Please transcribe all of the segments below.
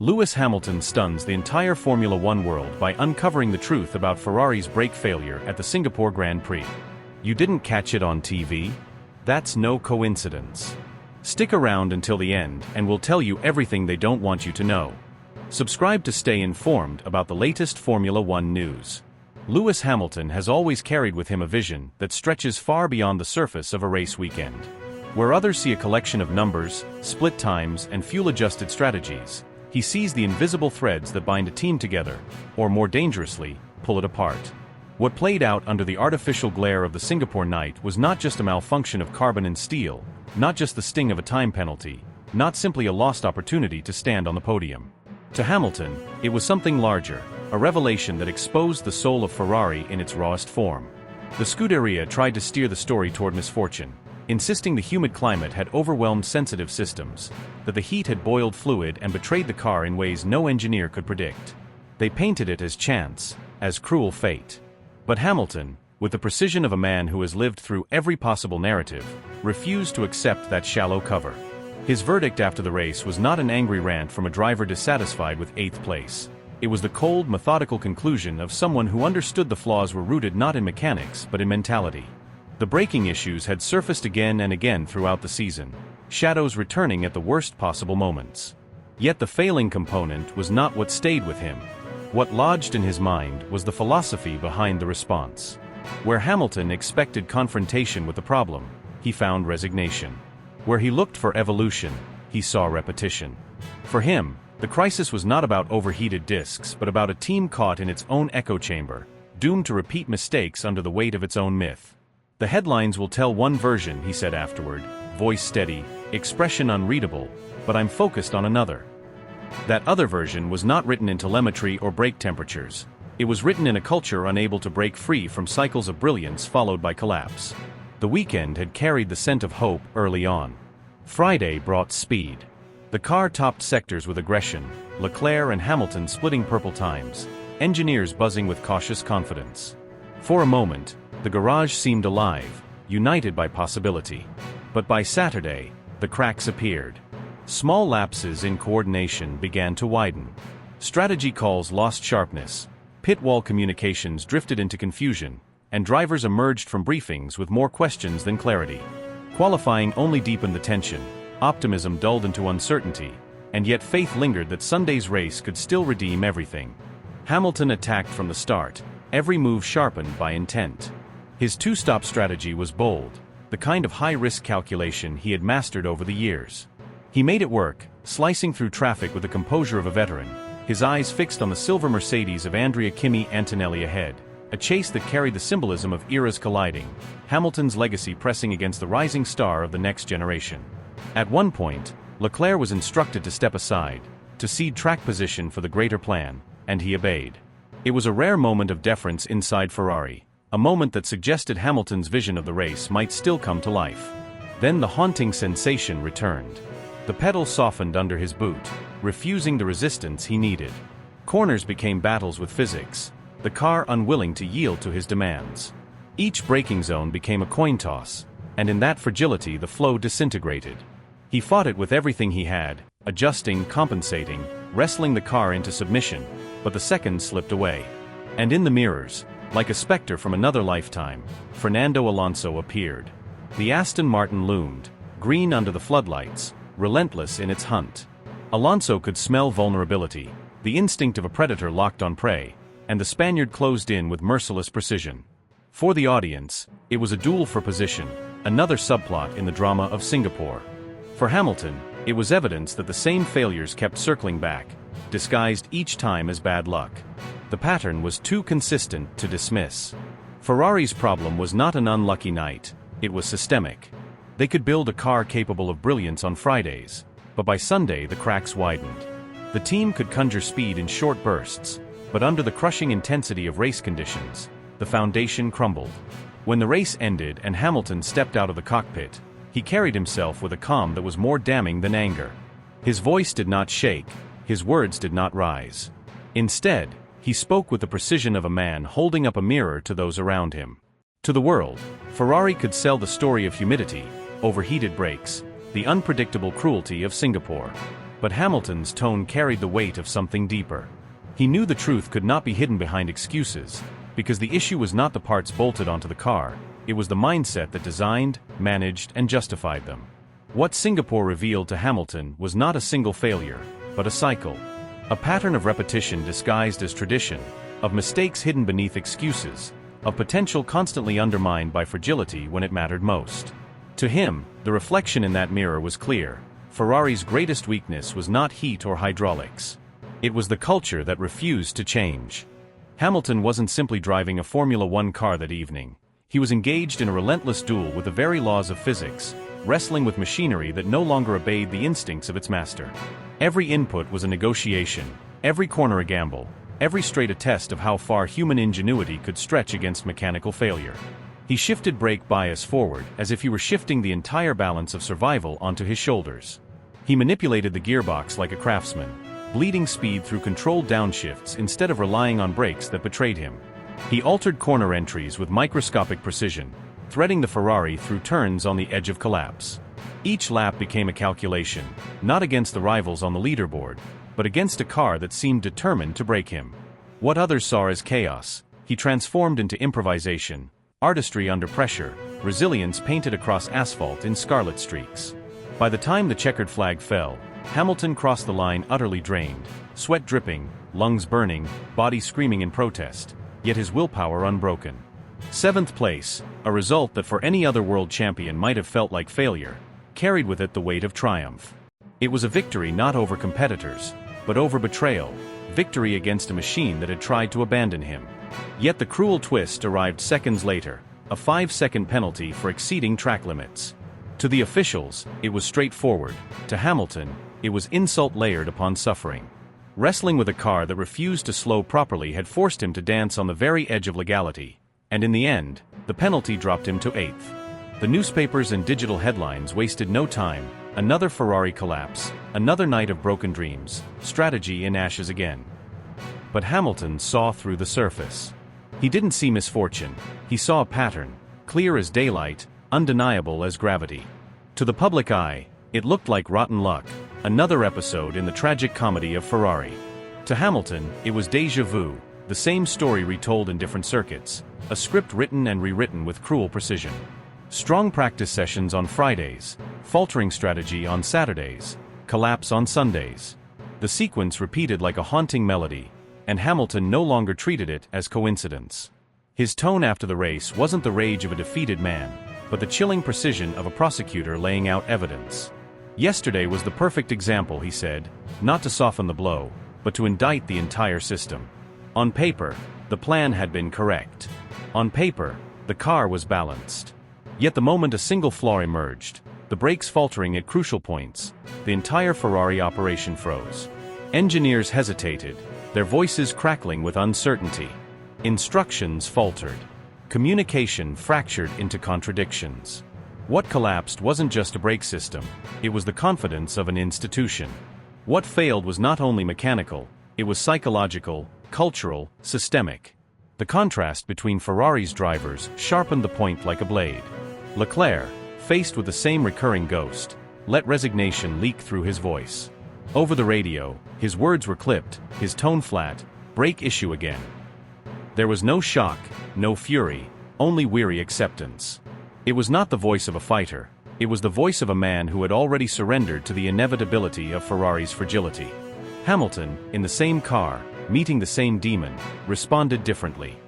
Lewis Hamilton stuns the entire Formula One world by uncovering the truth about Ferrari's brake failure at the Singapore Grand Prix. You didn't catch it on TV? That's no coincidence. Stick around until the end and we'll tell you everything they don't want you to know. Subscribe to stay informed about the latest Formula One news. Lewis Hamilton has always carried with him a vision that stretches far beyond the surface of a race weekend. Where others see a collection of numbers, split times, and fuel-adjusted strategies, he sees the invisible threads that bind a team together, or more dangerously, pull it apart. What played out under the artificial glare of the Singapore night was not just a malfunction of carbon and steel, not just the sting of a time penalty, not simply a lost opportunity to stand on the podium. To Hamilton, it was something larger, a revelation that exposed the soul of Ferrari in its rawest form. The Scuderia tried to steer the story toward misfortune, insisting the humid climate had overwhelmed sensitive systems, that the heat had boiled fluid and betrayed the car in ways no engineer could predict. They painted it as chance, as cruel fate. But Hamilton, with the precision of a man who has lived through every possible narrative, refused to accept that shallow cover. His verdict after the race was not an angry rant from a driver dissatisfied with 8th place. It was the cold, methodical conclusion of someone who understood the flaws were rooted not in mechanics but in mentality. The braking issues had surfaced again and again throughout the season, shadows returning at the worst possible moments. Yet the failing component was not what stayed with him. What lodged in his mind was the philosophy behind the response. Where Hamilton expected confrontation with the problem, he found resignation. Where he looked for evolution, he saw repetition. For him, the crisis was not about overheated discs but about a team caught in its own echo chamber, doomed to repeat mistakes under the weight of its own myth. The headlines will tell one version, he said afterward, voice steady, expression unreadable, but I'm focused on another. That other version was not written in telemetry or brake temperatures. It was written in a culture unable to break free from cycles of brilliance followed by collapse. The weekend had carried the scent of hope early on. Friday brought speed. The car topped sectors with aggression, Leclerc and Hamilton splitting purple times, engineers buzzing with cautious confidence. For a moment, the garage seemed alive, united by possibility. But by Saturday, the cracks appeared. Small lapses in coordination began to widen. Strategy calls lost sharpness, pit wall communications drifted into confusion, and drivers emerged from briefings with more questions than clarity. Qualifying only deepened the tension, optimism dulled into uncertainty, and yet faith lingered that Sunday's race could still redeem everything. Hamilton attacked from the start, every move sharpened by intent. His two-stop strategy was bold, the kind of high-risk calculation he had mastered over the years. He made it work, slicing through traffic with the composure of a veteran, his eyes fixed on the silver Mercedes of Andrea Kimi Antonelli ahead, a chase that carried the symbolism of eras colliding, Hamilton's legacy pressing against the rising star of the next generation. At one point, Leclerc was instructed to step aside, to cede track position for the greater plan, and he obeyed. It was a rare moment of deference inside Ferrari, a moment that suggested Hamilton's vision of the race might still come to life. Then the haunting sensation returned. The pedal softened under his boot, refusing the resistance he needed. Corners became battles with physics, the car unwilling to yield to his demands. Each braking zone became a coin toss, and in that fragility the flow disintegrated. He fought it with everything he had, adjusting, compensating, wrestling the car into submission, but the seconds slipped away. And in the mirrors, like a specter from another lifetime, Fernando Alonso appeared. The Aston Martin loomed, green under the floodlights, relentless in its hunt. Alonso could smell vulnerability, the instinct of a predator locked on prey, and the Spaniard closed in with merciless precision. For the audience, it was a duel for position, another subplot in the drama of Singapore. For Hamilton, it was evidence that the same failures kept circling back, disguised each time as bad luck. The pattern was too consistent to dismiss. Ferrari's problem was not an unlucky night, it was systemic. They could build a car capable of brilliance on Fridays, but by Sunday the cracks widened. The team could conjure speed in short bursts, but under the crushing intensity of race conditions, the foundation crumbled. When the race ended and Hamilton stepped out of the cockpit, he carried himself with a calm that was more damning than anger. His voice did not shake, his words did not rise. Instead, he spoke with the precision of a man holding up a mirror to those around him. To the world, Ferrari could sell the story of humidity, overheated brakes, the unpredictable cruelty of Singapore. But Hamilton's tone carried the weight of something deeper. He knew the truth could not be hidden behind excuses, because the issue was not the parts bolted onto the car, it was the mindset that designed, managed, and justified them. What Singapore revealed to Hamilton was not a single failure, but a cycle. A pattern of repetition disguised as tradition, of mistakes hidden beneath excuses, of potential constantly undermined by fragility when it mattered most. To him, the reflection in that mirror was clear. Ferrari's greatest weakness was not heat or hydraulics. It was the culture that refused to change. Hamilton wasn't simply driving a Formula One car that evening. He was engaged in a relentless duel with the very laws of physics, wrestling with machinery that no longer obeyed the instincts of its master. Every input was a negotiation, every corner a gamble, every straight a test of how far human ingenuity could stretch against mechanical failure. He shifted brake bias forward as if he were shifting the entire balance of survival onto his shoulders. He manipulated the gearbox like a craftsman, bleeding speed through controlled downshifts instead of relying on brakes that betrayed him. He altered corner entries with microscopic precision, threading the Ferrari through turns on the edge of collapse. Each lap became a calculation, not against the rivals on the leaderboard, but against a car that seemed determined to break him. What others saw as chaos, he transformed into improvisation, artistry under pressure, resilience painted across asphalt in scarlet streaks. By the time the checkered flag fell, Hamilton crossed the line utterly drained, sweat dripping, lungs burning, body screaming in protest, yet his willpower unbroken. 7th place, a result that for any other world champion might have felt like failure, carried with it the weight of triumph. It was a victory not over competitors, but over betrayal, victory against a machine that had tried to abandon him. Yet the cruel twist arrived seconds later, a 5-second penalty for exceeding track limits. To the officials, it was straightforward. To Hamilton, it was insult layered upon suffering. Wrestling with a car that refused to slow properly had forced him to dance on the very edge of legality, and in the end, the penalty dropped him to 8th. The newspapers and digital headlines wasted no time. Another Ferrari collapse, another night of broken dreams, strategy in ashes again. But Hamilton saw through the surface. He didn't see misfortune, he saw a pattern, clear as daylight, undeniable as gravity. To the public eye, it looked like rotten luck, another episode in the tragic comedy of Ferrari. To Hamilton, it was déjà vu, the same story retold in different circuits, a script written and rewritten with cruel precision. Strong practice sessions on Fridays, faltering strategy on Saturdays, collapse on Sundays. The sequence repeated like a haunting melody, and Hamilton no longer treated it as coincidence. His tone after the race wasn't the rage of a defeated man, but the chilling precision of a prosecutor laying out evidence. Yesterday was the perfect example, he said, not to soften the blow, but to indict the entire system. On paper, the plan had been correct. On paper, the car was balanced. Yet the moment a single flaw emerged, the brakes faltering at crucial points, the entire Ferrari operation froze. Engineers hesitated, their voices crackling with uncertainty. Instructions faltered. Communication fractured into contradictions. What collapsed wasn't just a brake system, it was the confidence of an institution. What failed was not only mechanical, it was psychological, cultural, systemic. The contrast between Ferrari's drivers sharpened the point like a blade. Leclerc, faced with the same recurring ghost, let resignation leak through his voice. Over the radio, his words were clipped, his tone flat, brake issue again. There was no shock, no fury, only weary acceptance. It was not the voice of a fighter, it was the voice of a man who had already surrendered to the inevitability of Ferrari's fragility. Hamilton, in the same car, meeting the same demon, responded differently.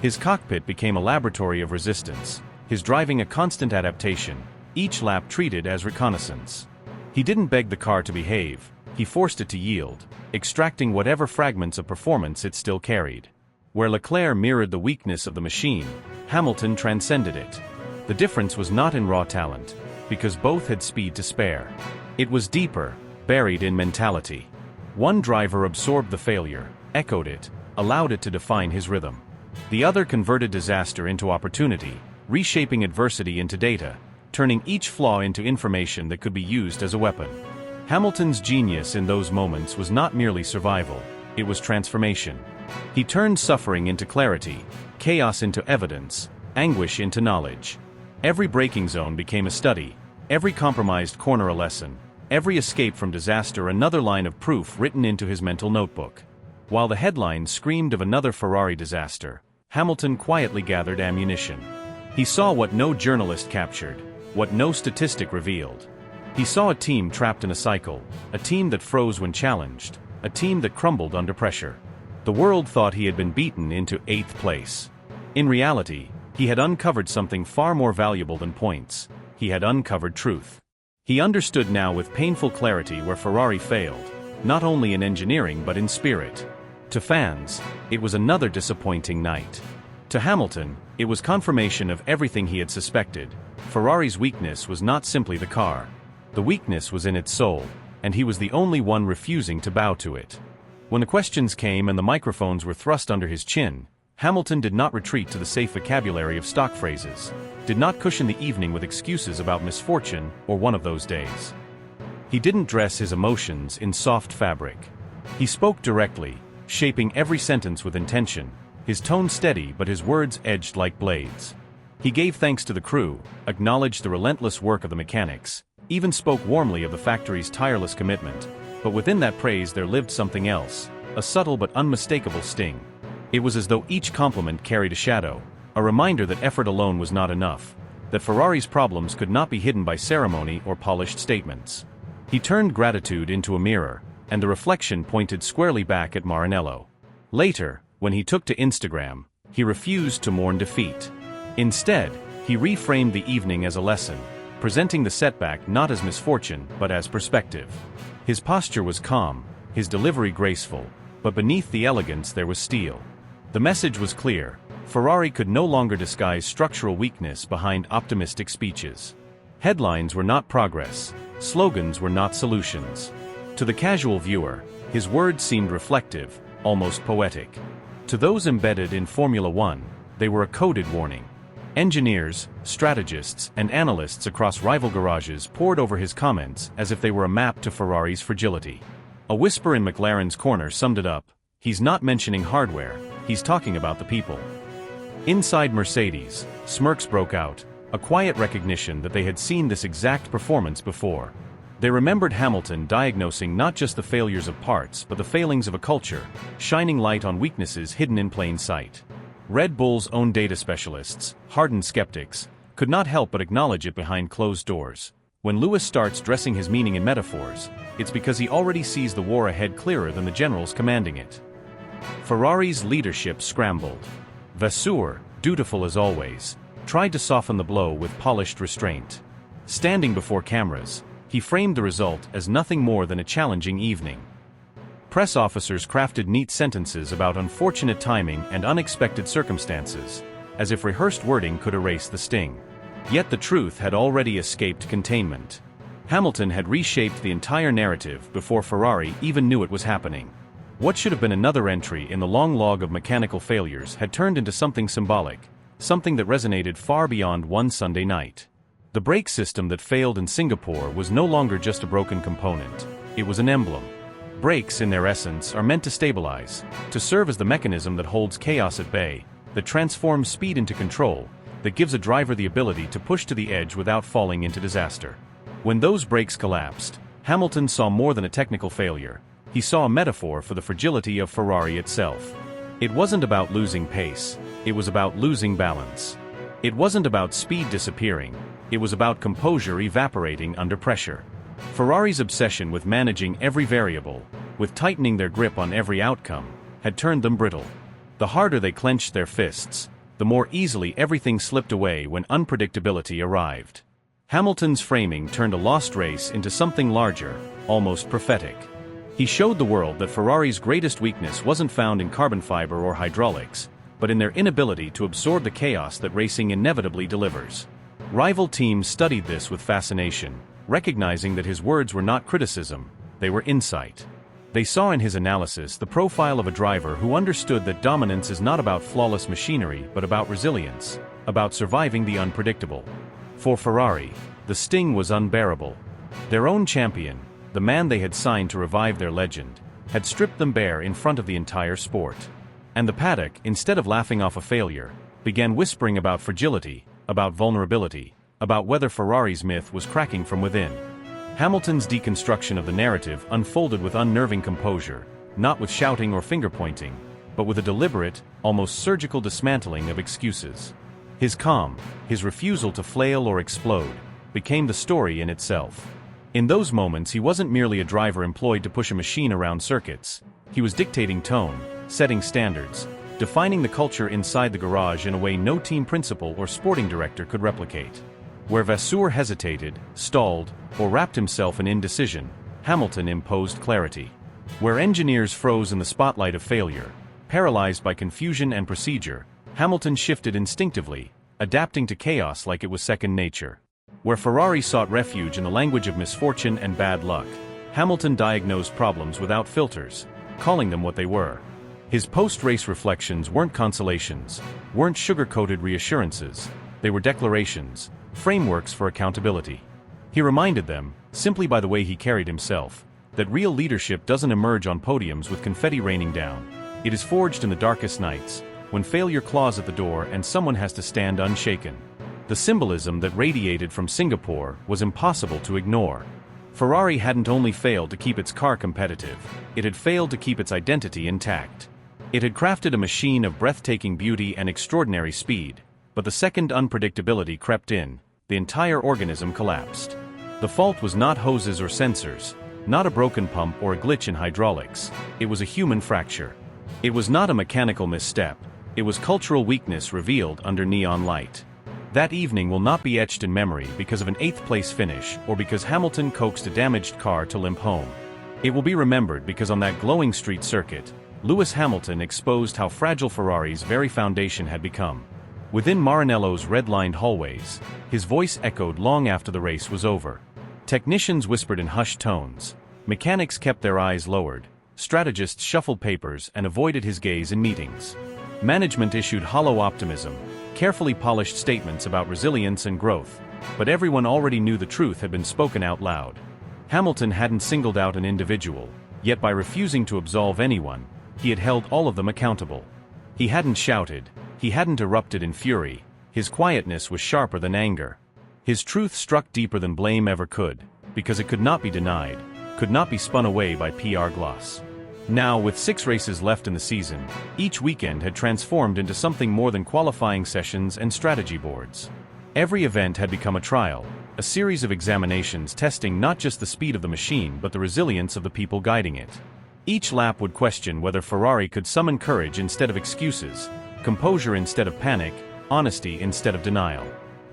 His cockpit became a laboratory of resistance, his driving a constant adaptation, each lap treated as reconnaissance. He didn't beg the car to behave, he forced it to yield, extracting whatever fragments of performance it still carried. Where Leclerc mirrored the weakness of the machine, Hamilton transcended it. The difference was not in raw talent, because both had speed to spare. It was deeper, buried in mentality. One driver absorbed the failure, echoed it, allowed it to define his rhythm. The other converted disaster into opportunity, reshaping adversity into data, turning each flaw into information that could be used as a weapon. Hamilton's genius in those moments was not merely survival, it was transformation. He turned suffering into clarity, chaos into evidence, anguish into knowledge. Every braking zone became a study, every compromised corner a lesson, every escape from disaster another line of proof written into his mental notebook. While the headlines screamed of another Ferrari disaster, Hamilton quietly gathered ammunition. He saw what no journalist captured, what no statistic revealed. He saw a team trapped in a cycle, a team that froze when challenged, a team that crumbled under pressure. The world thought he had been beaten into 8th place. In reality, he had uncovered something far more valuable than points. He had uncovered truth. He understood now with painful clarity where Ferrari failed, not only in engineering but in spirit. To fans, it was another disappointing night. To Hamilton, it was confirmation of everything he had suspected. Ferrari's weakness was not simply the car. The weakness was in its soul, and he was the only one refusing to bow to it. When the questions came and the microphones were thrust under his chin, Hamilton did not retreat to the safe vocabulary of stock phrases, did not cushion the evening with excuses about misfortune or one of those days. He didn't dress his emotions in soft fabric. He spoke directly, shaping every sentence with intention, his tone steady but his words edged like blades. He gave thanks to the crew, acknowledged the relentless work of the mechanics, even spoke warmly of the factory's tireless commitment, but within that praise there lived something else, a subtle but unmistakable sting. It was as though each compliment carried a shadow, a reminder that effort alone was not enough, that Ferrari's problems could not be hidden by ceremony or polished statements. He turned gratitude into a mirror, and the reflection pointed squarely back at Maranello. Later, when he took to Instagram, he refused to mourn defeat. Instead, he reframed the evening as a lesson, presenting the setback not as misfortune but as perspective. His posture was calm, his delivery graceful, but beneath the elegance there was steel. The message was clear: Ferrari could no longer disguise structural weakness behind optimistic speeches. Headlines were not progress, slogans were not solutions. To the casual viewer, his words seemed reflective, almost poetic. To those embedded in Formula One, they were a coded warning. Engineers, strategists, and analysts across rival garages pored over his comments as if they were a map to Ferrari's fragility. A whisper in McLaren's corner summed it up: he's not mentioning hardware, he's talking about the people. Inside Mercedes, smirks broke out, a quiet recognition that they had seen this exact performance before. They remembered Hamilton diagnosing not just the failures of parts but the failings of a culture, shining light on weaknesses hidden in plain sight. Red Bull's own data specialists, hardened skeptics, could not help but acknowledge it behind closed doors. When Lewis starts dressing his meaning in metaphors, it's because he already sees the war ahead clearer than the generals commanding it. Ferrari's leadership scrambled. Vasseur, dutiful as always, tried to soften the blow with polished restraint. Standing before cameras, he framed the result as nothing more than a challenging evening. Press officers crafted neat sentences about unfortunate timing and unexpected circumstances, as if rehearsed wording could erase the sting. Yet the truth had already escaped containment. Hamilton had reshaped the entire narrative before Ferrari even knew it was happening. What should have been another entry in the long log of mechanical failures had turned into something symbolic, something that resonated far beyond one Sunday night. The brake system that failed in Singapore was no longer just a broken component, it was an emblem. Brakes, in their essence, are meant to stabilize, to serve as the mechanism that holds chaos at bay, that transforms speed into control, that gives a driver the ability to push to the edge without falling into disaster. When those brakes collapsed, Hamilton saw more than a technical failure. He saw a metaphor for the fragility of Ferrari itself. It wasn't about losing pace, it was about losing balance. It wasn't about speed disappearing, it was about composure evaporating under pressure. Ferrari's obsession with managing every variable, with tightening their grip on every outcome, had turned them brittle. The harder they clenched their fists, the more easily everything slipped away when unpredictability arrived. Hamilton's framing turned a lost race into something larger, almost prophetic. He showed the world that Ferrari's greatest weakness wasn't found in carbon fiber or hydraulics, but in their inability to absorb the chaos that racing inevitably delivers. Rival teams studied this with fascination, recognizing that his words were not criticism, they were insight. They saw in his analysis the profile of a driver who understood that dominance is not about flawless machinery but about resilience, about surviving the unpredictable. For Ferrari, the sting was unbearable. Their own champion, the man they had signed to revive their legend, had stripped them bare in front of the entire sport. And the paddock, instead of laughing off a failure, began whispering about fragility, about vulnerability, about whether Ferrari's myth was cracking from within. Hamilton's deconstruction of the narrative unfolded with unnerving composure, not with shouting or finger-pointing, but with a deliberate, almost surgical dismantling of excuses. His calm, his refusal to flail or explode, became the story in itself. In those moments he wasn't merely a driver employed to push a machine around circuits. He was dictating tone, setting standards, defining the culture inside the garage in a way no team principal or sporting director could replicate. Where Vasseur hesitated, stalled, or wrapped himself in indecision, Hamilton imposed clarity. Where engineers froze in the spotlight of failure, paralyzed by confusion and procedure, Hamilton shifted instinctively, adapting to chaos like it was second nature. Where Ferrari sought refuge in the language of misfortune and bad luck, Hamilton diagnosed problems without filters, calling them what they were. His post-race reflections weren't consolations, weren't sugar-coated reassurances, they were declarations, frameworks for accountability. He reminded them, simply by the way he carried himself, that real leadership doesn't emerge on podiums with confetti raining down. It is forged in the darkest nights, when failure claws at the door and someone has to stand unshaken. The symbolism that radiated from Singapore was impossible to ignore. Ferrari hadn't only failed to keep its car competitive, it had failed to keep its identity intact. It had crafted a machine of breathtaking beauty and extraordinary speed, but the second unpredictability crept in, the entire organism collapsed. The fault was not hoses or sensors, not a broken pump or a glitch in hydraulics, it was a human fracture. It was not a mechanical misstep, it was cultural weakness revealed under neon light. That evening will not be etched in memory because of an 8th-place finish or because Hamilton coaxed a damaged car to limp home. It will be remembered because on that glowing street circuit, Lewis Hamilton exposed how fragile Ferrari's very foundation had become. Within Maranello's red-lined hallways, his voice echoed long after the race was over. Technicians whispered in hushed tones, mechanics kept their eyes lowered, strategists shuffled papers and avoided his gaze in meetings. Management issued hollow optimism, carefully polished statements about resilience and growth, but everyone already knew the truth had been spoken out loud. Hamilton hadn't singled out an individual, yet by refusing to absolve anyone, he had held all of them accountable. He hadn't shouted, he hadn't erupted in fury, his quietness was sharper than anger. His truth struck deeper than blame ever could, because it could not be denied, could not be spun away by PR gloss. Now, with 6 races left in the season, each weekend had transformed into something more than qualifying sessions and strategy boards. Every event had become a trial, a series of examinations testing not just the speed of the machine but the resilience of the people guiding it. Each lap would question whether Ferrari could summon courage instead of excuses, composure instead of panic, honesty instead of denial.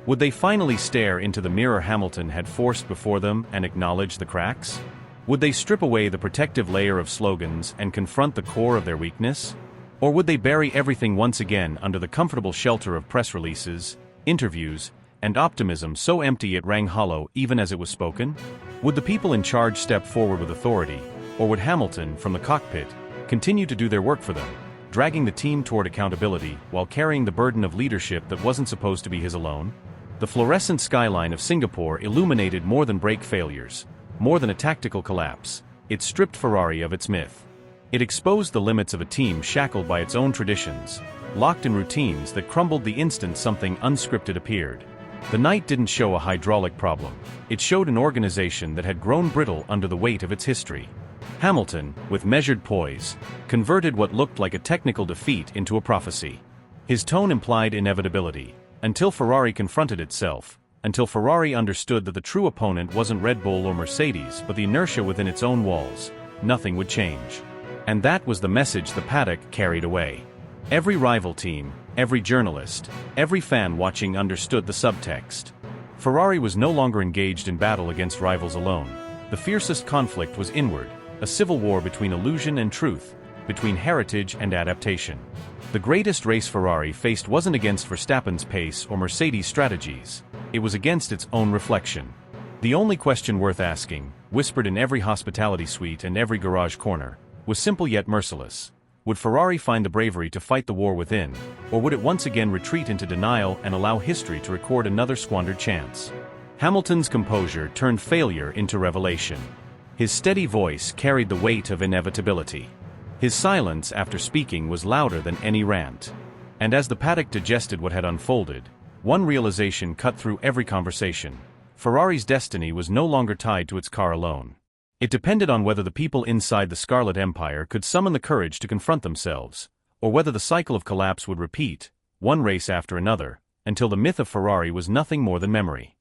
Would they finally stare into the mirror Hamilton had forced before them and acknowledge the cracks? Would they strip away the protective layer of slogans and confront the core of their weakness? Or would they bury everything once again under the comfortable shelter of press releases, interviews, and optimism so empty it rang hollow even as it was spoken? Would the people in charge step forward with authority, or would Hamilton, from the cockpit, continue to do their work for them, dragging the team toward accountability while carrying the burden of leadership that wasn't supposed to be his alone? The fluorescent skyline of Singapore illuminated more than brake failures, more than a tactical collapse. It stripped Ferrari of its myth. It exposed the limits of a team shackled by its own traditions, locked in routines that crumbled the instant something unscripted appeared. The night didn't show a hydraulic problem, it showed an organization that had grown brittle under the weight of its history. Hamilton, with measured poise, converted what looked like a technical defeat into a prophecy. His tone implied inevitability, until Ferrari confronted itself, until Ferrari understood that the true opponent wasn't Red Bull or Mercedes but the inertia within its own walls, nothing would change. And that was the message the paddock carried away. Every rival team, every journalist, every fan watching understood the subtext. Ferrari was no longer engaged in battle against rivals alone. The fiercest conflict was inward, a civil war between illusion and truth, between heritage and adaptation. The greatest race Ferrari faced wasn't against Verstappen's pace or Mercedes' strategies, it was against its own reflection. The only question worth asking, whispered in every hospitality suite and every garage corner, was simple yet merciless. Would Ferrari find the bravery to fight the war within, or would it once again retreat into denial and allow history to record another squandered chance? Hamilton's composure turned failure into revelation. His steady voice carried the weight of inevitability. His silence after speaking was louder than any rant. And as the paddock digested what had unfolded, one realization cut through every conversation. Ferrari's destiny was no longer tied to its car alone. It depended on whether the people inside the Scarlet Empire could summon the courage to confront themselves, or whether the cycle of collapse would repeat, one race after another, until the myth of Ferrari was nothing more than memory.